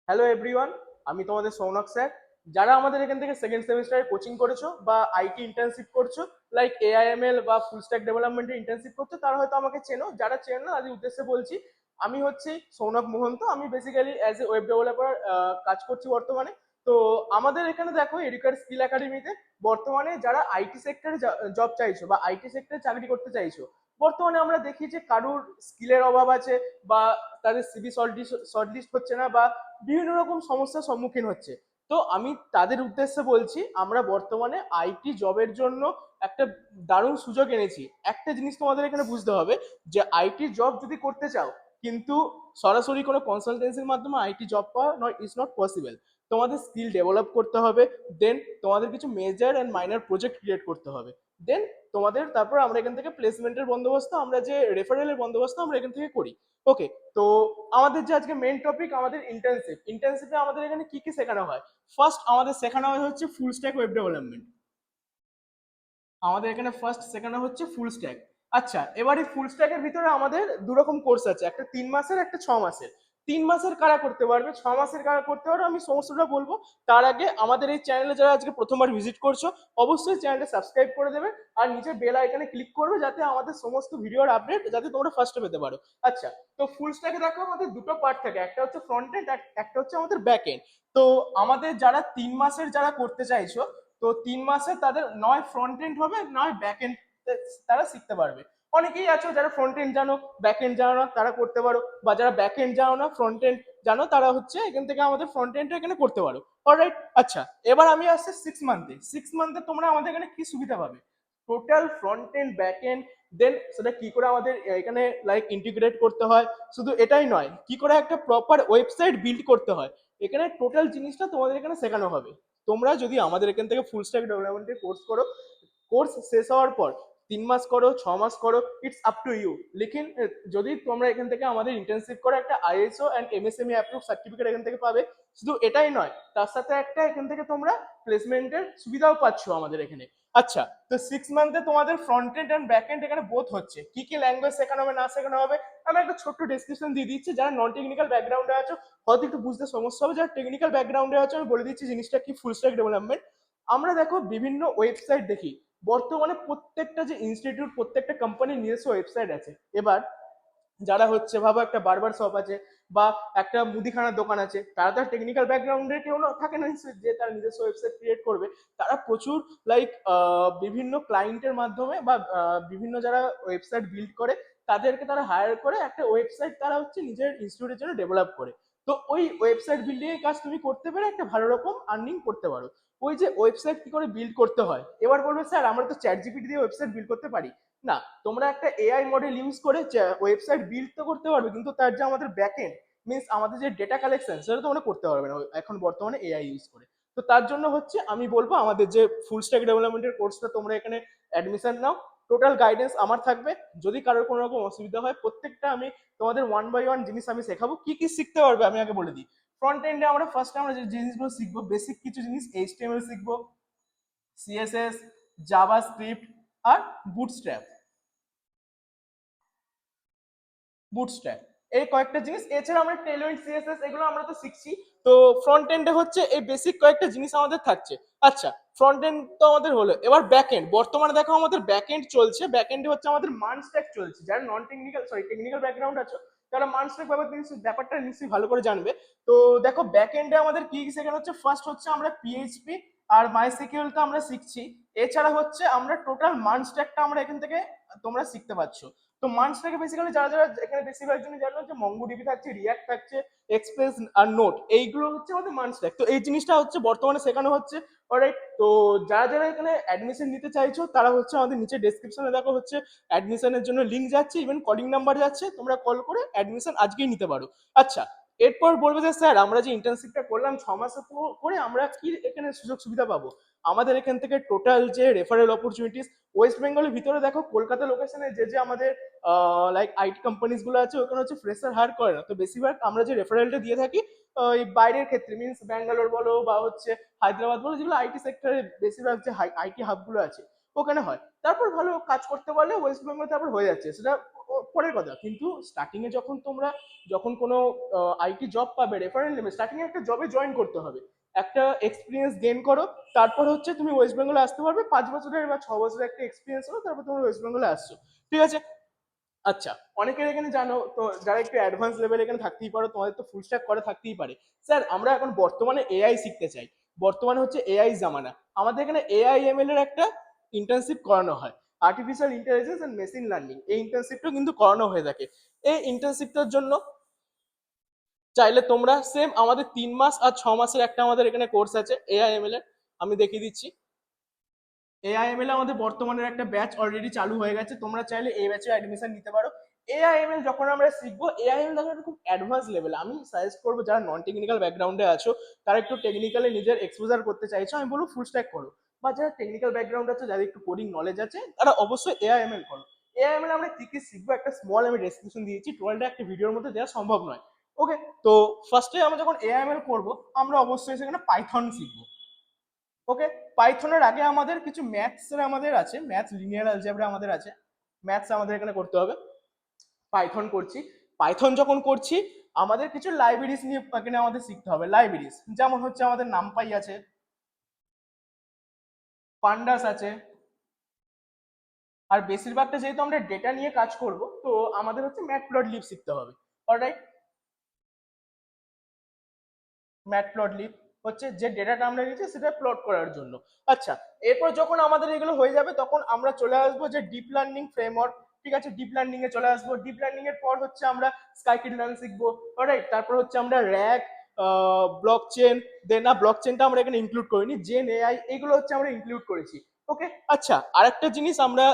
Hello everyone, আমি তোমাদের Sounak sir. যারা আমাদের এখান থেকে সেকেন্ড সেমিস্টারে কোচিং করেছো বা আইটি ইন্টার্নশিপ করছো, লাইক এআইএমএল বা ফুল স্ট্যাক ডেভেলপমেন্টের ইন্টার্নশিপ করছো, তারা হয়তো আমাকে চেনো। যারা চেনো না, তাদের উদ্দেশ্যে বলছি, আমি হচ্ছি সৌনক মোহন্ত। আমি basically as a web developer কাজ করছি বর্তমানে। তো আমাদের এখানে দেখো এডুকেয়ার স্কিল একাডেমিতে বর্তমানে যারা আইটি সেক্টরে জব চাইছো বা আইটি সেক্টরে চাকরি করতে চাইছো, বর্তমানে আমরা দেখি যে কারুর স্কিলের অভাব আছে, বা তাদের সিভি শর্টলিস্ট হচ্ছে না, বা বিভিন্ন রকম সমস্যার সম্মুখীন হচ্ছে। তো আমি তাদের উদ্দেশ্যে বলছি, আমরা বর্তমানে আইটি জবের জন্য একটা দারুণ সুযোগ এনেছি। একটা জিনিস তোমাদের এখানে বুঝতে হবে, যে আইটি জব যদি করতে চাও, কিন্তু সরাসরি কোনো কনসালটেন্সির মাধ্যমে আইটি জব পাওয়া নট ইজ নট পসিবল। তোমাদের স্কিল ডেভেলপ করতে হবে, দেন তোমাদের কিছু major and minor project create করতে হবে, দেন তোমাদের তারপর আমরা এখান থেকে প্লেসমেন্টের বন্দোবস্ত, আমরা যে রেফারেলের বন্দোবস্ত আমরা এখান থেকে করি। ওকে, তো আমাদের যে আজকে মেইন টপিক, আমাদের ইন্টার্নশিপে আমাদের এখানে কি কি শেখানো হয়। ফার্স্ট আমাদের শেখানো হয় হচ্ছে ফুল স্ট্যাক ওয়েব ডেভেলপমেন্ট। আমাদের এখানে ফার্স্ট শেখানো হচ্ছে ফুল স্ট্যাক। আচ্ছা, এবার এই ফুল স্ট্যাকের ভিতরে আমাদের দু রকম কোর্স আছে, একটা 3 মাসের, একটা 6 মাসের। 3 মাসের কারা করতে পারবে, 6 মাসের কারা করতে পারবে, আমি সমস্তটা বলবো। তার আগে আমাদের এই চ্যানেলে যারা আজকে প্রথমবার ভিজিট করছো, অবশ্যই চ্যানেলটা সাবস্ক্রাইব করে দেবে, আর নিচে বেল আইকনে ক্লিক করবে, যাতে আমাদের সমস্ত ভিডিওর আপডেট যাতে তোমরা ফার্স্টে পেতে পারো। আচ্ছা, তো ফুল স্ট্যাকে দেখো আমাদের দুটো পার্ট থাকে, একটা হচ্ছে ফ্রন্ট এন্ড, একটা হচ্ছে আমাদের ব্যাক এন্ড। তো আমাদের যারা 3 মাসের যারা করতে চাইছো, তো 3 মাসে তাদের নয় ফ্রন্ট এন্ড হবে, নয় ব্যাক এন্ড তারা শিখতে পারবে। অনেকেই আছো যারা ফ্রন্ট এন্ড জানো, ব্যাক এন্ড জানো না, তারা করতে পারো। বা যারা ব্যাক এন্ড জানো না, ফ্রন্ট এন্ড জানো, তারা হচ্ছে এখান থেকে আমাদের ফ্রন্ট এন্ডটা এখানে করতে পারো। অলরাইট। আচ্ছা, এবার আমি আসছি 6 মান্থে। 6 মান্থে তোমরা আমাদের এখানে কি সুবিধা পাবে, total front end back end, then সেটা কি করে আমাদের এখানে লাইক ইন্টিগ্রেট করতে হয়। শুধু এটাই নয়, কি করে একটা প্রপার ওয়েবসাইট বিল্ড করতে হয়, এখানে টোটাল জিনিসটা তোমাদের এখানে শেখানো হবে। তোমরা যদি আমাদের এখান থেকে ফুল স্ট্যাক ডেভেলপমেন্টের কোর্স করো, কোর্স শেষ হওয়ার পর 3 মাস করো, 6 মাস করো, ইটস আপ টু ইউ। লেকিন যদি তোমরা এখান থেকে আমাদের ইন্টার্নশিপ করে একটা ISO and MSME approve certificate এখান থেকে পাবে। শুধু এটাই নয়, তার সাথে একটা এখান থেকে তোমরা প্লেসমেন্টের সুবিধাও পাচ্ছ আমাদের এখানে। আচ্ছা, তো 6 মান্থে তোমাদের front end and back end এখানে বোথ হচ্ছে। কি কি ল্যাঙ্গুয়েজ শেখানো হবে না শেখানো হবে, আমি একটা ছোট্ট ডেসক্রিপশন দিয়ে দিচ্ছি। যারা নন টেকনিক্যাল ব্যাকগ্রাউন্ডে আছো, হয়তো একটু বুঝতে সমস্যা হবে। যারা টেকনিক্যাল ব্যাকগ্রাউন্ডে আছো, আমি বলে দিচ্ছি জিনিসটা কি ফুল স্ট্যাক ডেভেলপমেন্ট। আমরা দেখো বিভিন্ন ওয়েবসাইট দেখি, বর্তমানে প্রত্যেকটা যে ইনস্টিটিউট, প্রত্যেকটা কোম্পানির নিজস্ব ওয়েবসাইট আছে। এবার যারা হচ্ছে ভাবো একটা বারবার শপ আছে, বা একটা মুদিখানার দোকান আছে, তারা তো টেকনিক্যাল ব্যাকগ্রাউন্ডে কেউ না থাকে না নিশ্চয়ই, যে তারা নিজস্ব ওয়েবসাইট ক্রিয়েট করবে। তারা প্রচুর লাইক বিভিন্ন ক্লায়েন্টের মাধ্যমে বা বিভিন্ন যারা ওয়েবসাইট বিল্ড করে, তাদেরকে তারা হায়ার করে একটা ওয়েবসাইট তারা হচ্ছে নিজের ইনস্টিটিউটের জন্য ডেভেলপ করে। তো ওই ওয়েবসাইট বিল্ডিং এর কাজ তুমি করতে পারে, একটা ভালো রকম আর্নিং করতে পারো। ওই যে ওয়েবসাইট কি করে বিল্ড করতে হয়, এবার বলবে স্যার আমরা তো চ্যাট জিপিটি দিয়ে ওয়েবসাইট বিল্ড করতে পারি। না, তোমরা একটা এআই মডেল ইউজ করে ওয়েবসাইট বিল্ড তো করতে পারবে, কিন্তু তার যে আমাদের ব্যাকএন্ড মিনস আমাদের যে ডেটা কালেকশন, সেটা তোমরা করতে পারবে না এখন বর্তমানে এআই ইউজ করে। তো তার জন্য হচ্ছে আমি বলবো আমাদের যে ফুল স্ট্যাক ডেভেলপমেন্টের কোর্সটা তোমরা এখানে অ্যাডমিশন নাও। টোটাল গাইডেন্স আমার থাকবে। যদি কারোর কোনো রকম অসুবিধা হয়, প্রত্যেকটা আমি তোমাদের ওয়ান বাই ওয়ান জিনিস আমি শেখাবো। কি কি শিখতে পারবে আমি আগে বলে দিই। ফ্রন্ট এন্ডে আমরা ফার্স্টে আমরা যে জিনিসগুলো শিখবো, বেসিক কিছু জিনিস, এইচটিএমএল শিখবো, সিএসএস, জাভাস্ক্রিপ্ট, আর বুটস্ট্র্যাপ। বুটস্ট্র্যাপ, এই কয়েকটা জিনিস। এছাড়া আমরা টেলউইন্ড, সিএসএস, এগুলো আমরা তো শিখছি। তো ফ্রন্ট এন্ডে হচ্ছে এই বেসিক কয়েকটা জিনিস আমাদের থাকছে। আচ্ছা, ফ্রন্ট এন্ড তো আমাদের হলো, এবার ব্যাক এন্ড। বর্তমানে দেখো আমাদের ব্যাক এন্ড চলছে, ব্যাক এন্ডে হচ্ছে আমাদের মান স্ট্যাক চলছে। যারা নন টেকনিক্যাল টেকনিক্যাল ব্যাকগ্রাউন্ড আছে, তারা মান স্ট্যাক ব্যাপারটা নিশ্চয়ই ভালো করে জানবে। তো দেখো ব্যাক এন্ডে আমাদের কি কি শেখানো হচ্ছে। ফার্স্ট হচ্ছে আমরা পিএইচপি আর মাইসিকিউএল টা আমরা শিখছি। এছাড়া হচ্ছে আমরা টোটাল মান স্ট্যাকটা আমরা এখান থেকে তোমরা শিখতে পারছো। তো মার্চটাকে বেসিক্যালি যারা যারা এখানে বেশিরভাগ জন্য জানো যে মঙ্গোডিবি থাকছে, রিয়াক্ট থাকছে, এক্সপ্রেস আর নোট, এইগুলো হচ্ছে আমাদের মার্চটাক। তো এই জিনিসটা হচ্ছে বর্তমানে শেখানো হচ্ছে। অলরাইট, তো যারা যারা এখানে অ্যাডমিশন নিতে চাইছো, তারা হচ্ছে আমাদের নিচে ডেসক্রিপশনে দেখো হচ্ছে অ্যাডমিশনের জন্য লিঙ্ক যাচ্ছে, ইভেন কলিং নাম্বার যাচ্ছে, তোমরা কল করে অ্যাডমিশন আজকেই নিতে পারো। আচ্ছা, এরপর বলবে যে স্যার আমরা যে ইন্টার্নশিপটা করলাম 6 মাসে করে, আমরা কি এখানে সুযোগ সুবিধা পাবো। আমাদের এখান থেকে টোটাল যে রেফারেল অপরচুনিটিস, ওয়েস্ট বেঙ্গলের ভিতরে দেখো কলকাতা লোকেশনে যে যে আমাদের লাইক আইটি কোম্পানিজ গুলো আছে, ওখানে হচ্ছে ফ্রেশার হায়ার করে না। তো বেশিরভাগ আমরা যে রেফারেলটা দিয়ে থাকি এই বাইরের ক্ষেত্রে, মিনস ব্যাঙ্গালোর বলো বা হচ্ছে হায়দ্রাবাদ বলো, যেগুলো আইটি সেক্টরে বেশিরভাগ যে আইটি হাব গুলো আছে, ওখানে হয়। তারপর ভালো কাজ করতে পারলে ওয়েস্ট বেঙ্গল তারপর হয়ে যাচ্ছে, সেটা পরের কথা। কিন্তু স্টার্টিং এ যখন তোমরা যখন কোনো আইটি জব পাবে রেফারেল নেবে, স্টার্টিং এ একটা জবে জয়েন করতে হবে, একটা এক্সপিরিয়েন্স গেইন করো, তারপর হচ্ছে তুমি ওয়েস্ট বেঙ্গলে আসতে পারবে। 5 বছরের বা 6 বছরের একটা এক্সপিরিয়েন্স হলো, তারপর তুমি ওয়েস্ট বেঙ্গলে আসছো, ঠিক আছে। আচ্ছা, অনেকের এখানে জানো তো, যারা একটু অ্যাডভান্স লেভেল এখানে থাকতেই পারো, তোমাদের তো ফুল স্ট্যাক করে থাকতেই পারে। স্যার আমরা এখন বর্তমানে এআই শিখতে চাই, বর্তমানে হচ্ছে এআই জামানা, আমাদের এখানে এআই এমএল এর একটা ইন্টার্নশিপ করানো হয়, artificial intelligence and machine learning, এই ইন্টার্নশিপটা কিন্তু করানো হয়ে থাকে। এই ইন্টার্নশিপটার জন্য চাইলে তোমরা সেম আমাদের 3 মাস আর 6 মাসের একটা আমাদের এখানে কোর্স আছে এআই এমএল এর, আমি দেখিয়ে দিচ্ছি। এআইএমএল আমাদের বর্তমানের একটা ব্যাচ অলরেডি চালু হয়ে গেছে, তোমরা চাইলে এই ব্যাচে অ্যাডমিশন নিতে পারো। এআইএমএল যখন আমরা শিখবো, এআইএমএল দেখো একটা খুব অ্যাডভান্স লেভেল, আমি সাজেস্ট করবো যারা নন টেকনিক্যাল ব্যাকগ্রাউন্ডে আছো, তারা একটু টেকনিক্যালি নিজের এক্সপোজার করতে চাইছো, আমি বলবো ফুল স্ট্যাক করো। বা যারা টেকনিক্যাল ব্যাকগ্রাউন্ড আছে, যাদের একটু কোডিং নলেজ আছে, তারা অবশ্যই এআইএমএল করো। এআইএমএল আমরা কি কি শিখবো একটা স্মল আমি ডেসক্রিপশন দিয়েছি, টোটালটা একটা ভিডিওর মধ্যে দেওয়া সম্ভব নয়। ওকে, তো ফার্স্টে আমরা যখন এআইএমএল করবো, আমরা অবশ্যই সেখানে পাইথন শিখবো। ওকে, পাইথনের আগে আমাদের কিছু ম্যাথস এর আমাদের আছে, ম্যাথস লিনিয়ার অ্যালজেব্রা আমাদের আছে, ম্যাথস আমাদের এখানে করতে হবে। পাইথন করছি, পাইথন যখন করছি আমাদের কিছু লাইব্রেরিজ নিয়ে এখানে আমাদের শিখতে হবে। লাইব্রেরিজ যেমন হচ্ছে আমাদের নামপাই আছে, পান্ডাস আছে, আর বেশিরভাগটা যেহেতু আমরা ডেটা নিয়ে কাজ করব, তো আমাদের হচ্ছে ম্যাটপ্লটলিব শিখতে হবে। অলরাইট, ম্যাটপ্লটলিব হচ্ছে যে ডেটাটা আমরা নিয়েছি সেটা প্লট করার জন্য। আচ্ছা, এরপর যখন আমাদের এগুলো হয়ে যাবে, তখন আমরা চলে আসবো যে ডিপ লার্নিং ফ্রেমওয়ার্ক, ঠিক আছে, ডিপ লার্নিং এ চলে আসবো। ডিপ লার্নিং এর পর হচ্ছে আমরা স্কাইকিট লার্ন শিখবো, অলরাইট। তারপর হচ্ছে আমরা র্যাক, ব্লক চেন, দেন না ব্লক চেনটা আমরা এখানে ইনক্লুড করিনি, জেন এআই এগুলো হচ্ছে আমরা ইনক্লুড করেছি। ওকে, আচ্ছা, আরেকটা জিনিস আমরা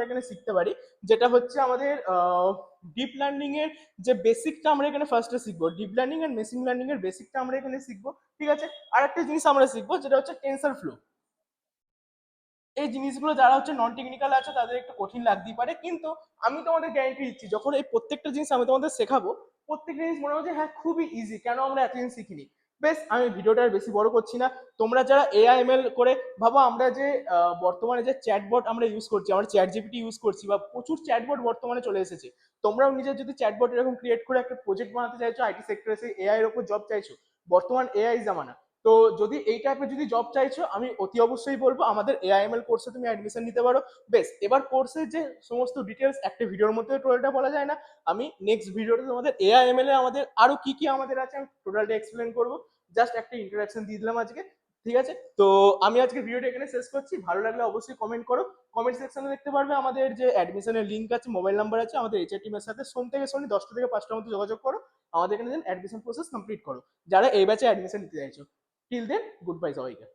এখানে শিখতে পারি, যেটা হচ্ছে আমাদের ডিপ লার্নিং এর যে বেসিকটা আমরা এখানে ফার্স্টে শিখবো, deep learning and machine learning এর বেসিকটা আমরা এখানে শিখবো, ঠিক আছে। আর একটা জিনিস আমরা শিখবো যেটা হচ্ছে টেনসর ফ্লো। এই জিনিসগুলো যারা হচ্ছে নন টেকনিক্যাল আছে তাদের একটু কঠিন লাগতেই পারে, কিন্তু আমি তোমাদের গ্যারান্টি দিচ্ছি যখন এই প্রত্যেকটা জিনিস আমি তোমাদের শেখাবো, প্রত্যেকটা জিনিস মনে হচ্ছে হ্যাঁ খুবই ইজি, কেন আমরা এতদিন শিখিনি। বেশ, আমি ভিডিওটা আর বেশি বড় করছি না। তোমরা যারা এআইএমএল করে ভাবো, আমরা যে বর্তমানে যে চ্যাটবট আমরা ইউজ করছি, আমরা চ্যাট জিপিটি ইউজ করছি, বা প্রচুর চ্যাটবট বর্তমানে চলে এসেছে, তোমরাও নিজের যদি চ্যাটবট এরকম ক্রিয়েট করে একটা প্রজেক্ট বানাতে চাইছো, আইটি সেক্টরে এসে এআই এর উপর জব চাইছো, বর্তমান এআই জামানা, তো যদি এই টাইপের যদি জব চাইছো, আমি অতি অবশ্যই বলবো আমাদের এআইএমএল কোর্সে তুমি অ্যাডমিশন নিতে পারো। বেশ, এবার কোর্সের যে সমস্ত ডিটেলস একটা ভিডিওর মধ্যে টোটালটা বলা যায় না, আমি নেক্সট ভিডিওতে তোমাদের এআইএমএল এ আমাদের আরো কি কি আমাদের আছে আমি টোটালটা এক্সপ্লেন করবো। জাস্ট একটা ইন্ট্রোডাকশন দিয়ে দিলাম আজকে, ঠিক আছে। তো আমি আজকে ভিডিওটা এখানে শেষ করছি, ভালো লাগলে অবশ্যই কমেন্ট করো। কমেন্ট সেকশনে দেখতে পারবে আমাদের যে অ্যাডমিশনের লিঙ্ক আছে, মোবাইল নাম্বার আছে আমাদের এইচআর টিমের সাথে, সোম থেকে শনি 10টা থেকে 5টার মধ্যে যোগাযোগ করো, আমাদের এখানে অ্যাডমিশন প্রসেস কমপ্লিট করো, যারা এই ব্যাচে অ্যাডমিশন নিতে চাইছো। টিল দেন, গুড বাই সবাইকে।